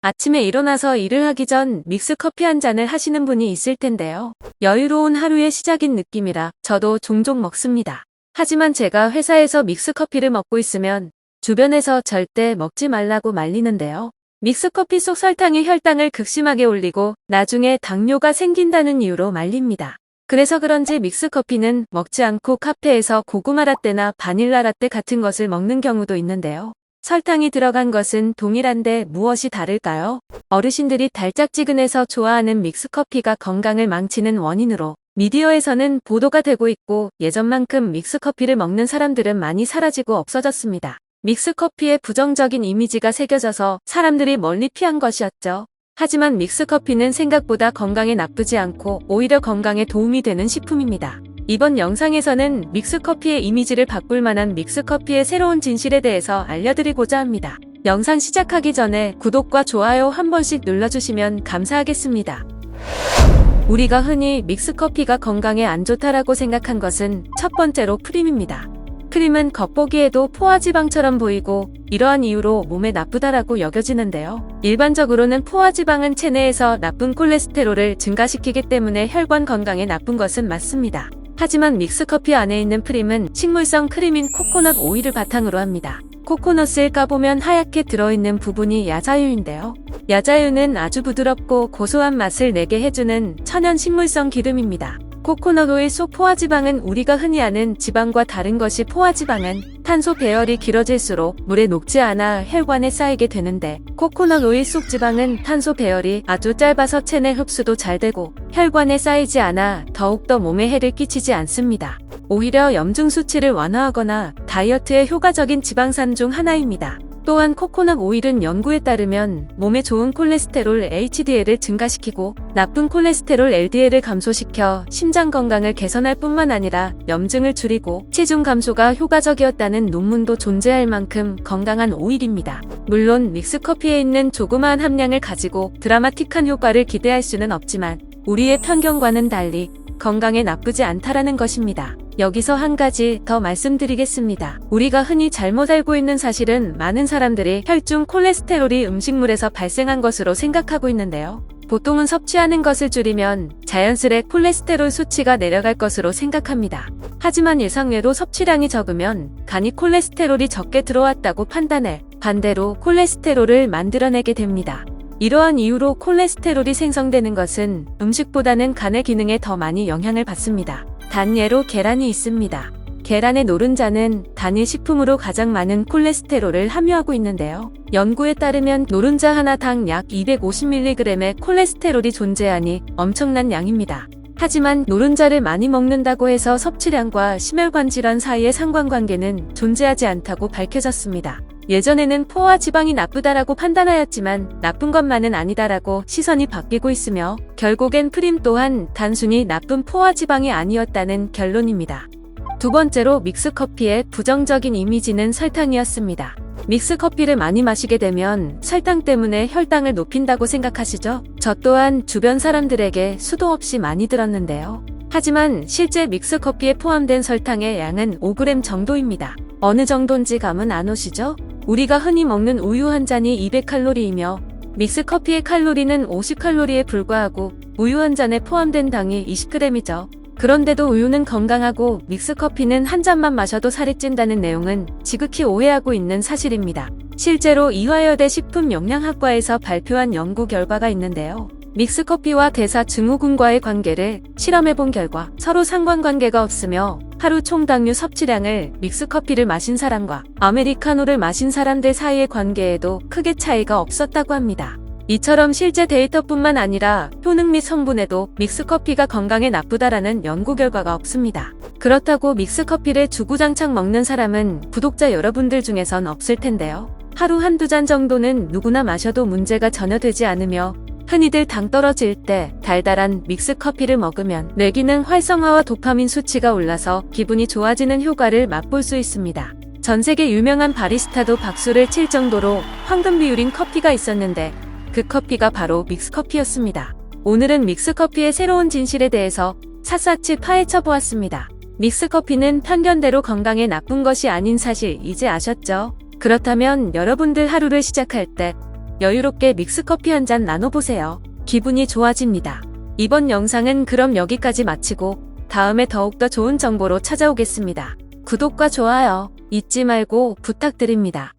아침에 일어나서 일을 하기 전 믹스커피 한 잔을 하시는 분이 있을 텐데요. 여유로운 하루의 시작인 느낌이라 저도 종종 먹습니다. 하지만 제가 회사에서 믹스커피를 먹고 있으면 주변에서 절대 먹지 말라고 말리는데요. 믹스커피 속 설탕이 혈당을 극심하게 올리고 나중에 당뇨가 생긴다는 이유로 말립니다. 그래서 그런지 믹스커피는 먹지 않고 카페에서 고구마 라떼나 바닐라 라떼 같은 것을 먹는 경우도 있는데요. 설탕이 들어간 것은 동일한데 무엇이 다를까요? 어르신들이 달짝지근해서 좋아하는 믹스커피가 건강을 망치는 원인으로 미디어에서는 보도가 되고 있고 예전만큼 믹스커피를 먹는 사람들은 많이 사라지고 없어졌습니다. 믹스커피에 부정적인 이미지가 새겨져서 사람들이 멀리 피한 것이었죠. 하지만 믹스커피는 생각보다 건강에 나쁘지 않고 오히려 건강에 도움이 되는 식품입니다. 이번 영상에서는 믹스커피의 이미지를 바꿀 만한 믹스커피의 새로운 진실에 대해서 알려드리고자 합니다. 영상 시작하기 전에 구독과 좋아요 한 번씩 눌러주시면 감사하겠습니다. 우리가 흔히 믹스커피가 건강에 안 좋다라고 생각한 것은 첫 번째로 프림입니다. 프림은 겉보기에도 포화지방처럼 보이고 이러한 이유로 몸에 나쁘다라고 여겨지는데요. 일반적으로는 포화지방은 체내에서 나쁜 콜레스테롤을 증가시키기 때문에 혈관 건강에 나쁜 것은 맞습니다. 하지만 믹스커피 안에 있는 프림은 식물성 크림인 코코넛 오일을 바탕으로 합니다. 코코넛을 까보면 하얗게 들어있는 부분이 야자유인데요. 야자유는 아주 부드럽고 고소한 맛을 내게 해주는 천연 식물성 기름입니다. 코코넛 오일 속 포화지방은 우리가 흔히 아는 지방과 다른 것이 포화지방은 탄소 배열이 길어질수록 물에 녹지 않아 혈관에 쌓이게 되는데 코코넛 오일 속 지방은 탄소 배열이 아주 짧아서 체내 흡수도 잘 되고 혈관에 쌓이지 않아 더욱더 몸에 해를 끼치지 않습니다. 오히려 염증 수치를 완화하거나 다이어트에 효과적인 지방산 중 하나입니다. 또한 코코넛 오일은 연구에 따르면 몸에 좋은 콜레스테롤 HDL을 증가시키고 나쁜 콜레스테롤 LDL을 감소시켜 심장 건강을 개선할 뿐만 아니라 염증을 줄이고 체중 감소가 효과적이었다는 논문도 존재할 만큼 건강한 오일입니다. 물론 믹스커피에 있는 조그마한 함량을 가지고 드라마틱한 효과를 기대할 수는 없지만 우리의 편견과는 달리 건강에 나쁘지 않다라는 것입니다. 여기서 한 가지 더 말씀드리겠습니다. 우리가 흔히 잘못 알고 있는 사실은 많은 사람들이 혈중 콜레스테롤이 음식물에서 발생한 것으로 생각하고 있는데요. 보통은 섭취하는 것을 줄이면 자연스레 콜레스테롤 수치가 내려갈 것으로 생각합니다. 하지만 예상외로 섭취량이 적으면 간이 콜레스테롤이 적게 들어왔다고 판단해 반대로 콜레스테롤을 만들어내게 됩니다. 이러한 이유로 콜레스테롤이 생성되는 것은 음식보다는 간의 기능에 더 많이 영향을 받습니다. 단 예로 계란이 있습니다. 계란의 노른자는 단일 식품으로 가장 많은 콜레스테롤을 함유하고 있는데요. 연구에 따르면 노른자 하나당 약 250mg의 콜레스테롤이 존재하니 엄청난 양입니다. 하지만 노른자를 많이 먹는다고 해서 섭취량과 심혈관 질환 사이의 상관관계는 존재하지 않다고 밝혀졌습니다. 예전에는 포화 지방이 나쁘다라고 판단하였지만 나쁜 것만은 아니다라고 시선이 바뀌고 있으며 결국엔 프림 또한 단순히 나쁜 포화 지방이 아니었다는 결론입니다. 두 번째로 믹스커피의 부정적인 이미지는 설탕이었습니다. 믹스커피를 많이 마시게 되면 설탕 때문에 혈당을 높인다고 생각하시죠? 저 또한 주변 사람들에게 수도 없이 많이 들었는데요. 하지만 실제 믹스커피에 포함된 설탕의 양은 5g 정도입니다. 어느 정도인지 감은 안 오시죠? 우리가 흔히 먹는 우유 한 잔이 200칼로리이며 믹스커피의 칼로리는 50칼로리에 불과하고 우유 한 잔에 포함된 당이 20g이죠. 그런데도 우유는 건강하고 믹스커피는 한 잔만 마셔도 살이 찐다는 내용은 지극히 오해하고 있는 사실입니다. 실제로 이화여대 식품영양학과에서 발표한 연구 결과가 있는데요. 믹스커피와 대사 증후군과의 관계를 실험해본 결과 서로 상관관계가 없으며 하루 총 당류 섭취량을 믹스커피를 마신 사람과 아메리카노를 마신 사람들 사이의 관계에도 크게 차이가 없었다고 합니다. 이처럼 실제 데이터뿐만 아니라 효능 및 성분에도 믹스커피가 건강에 나쁘다라는 연구 결과가 없습니다. 그렇다고 믹스커피를 주구장창 먹는 사람은 구독자 여러분들 중에선 없을 텐데요. 하루 한두 잔 정도는 누구나 마셔도 문제가 전혀 되지 않으며 흔히들 당 떨어질 때 달달한 믹스커피를 먹으면 뇌기능 활성화와 도파민 수치가 올라서 기분이 좋아지는 효과를 맛볼 수 있습니다. 전 세계 유명한 바리스타도 박수를 칠 정도로 황금 비율인 커피가 있었는데 그 커피가 바로 믹스커피였습니다. 오늘은 믹스커피의 새로운 진실에 대해서 샅샅이 파헤쳐 보았습니다. 믹스커피는 편견대로 건강에 나쁜 것이 아닌 사실 이제 아셨죠? 그렇다면 여러분들 하루를 시작할 때 여유롭게 믹스커피 한 잔 나눠보세요. 기분이 좋아집니다. 이번 영상은 그럼 여기까지 마치고 다음에 더욱더 좋은 정보로 찾아오겠습니다. 구독과 좋아요 잊지 말고 부탁드립니다.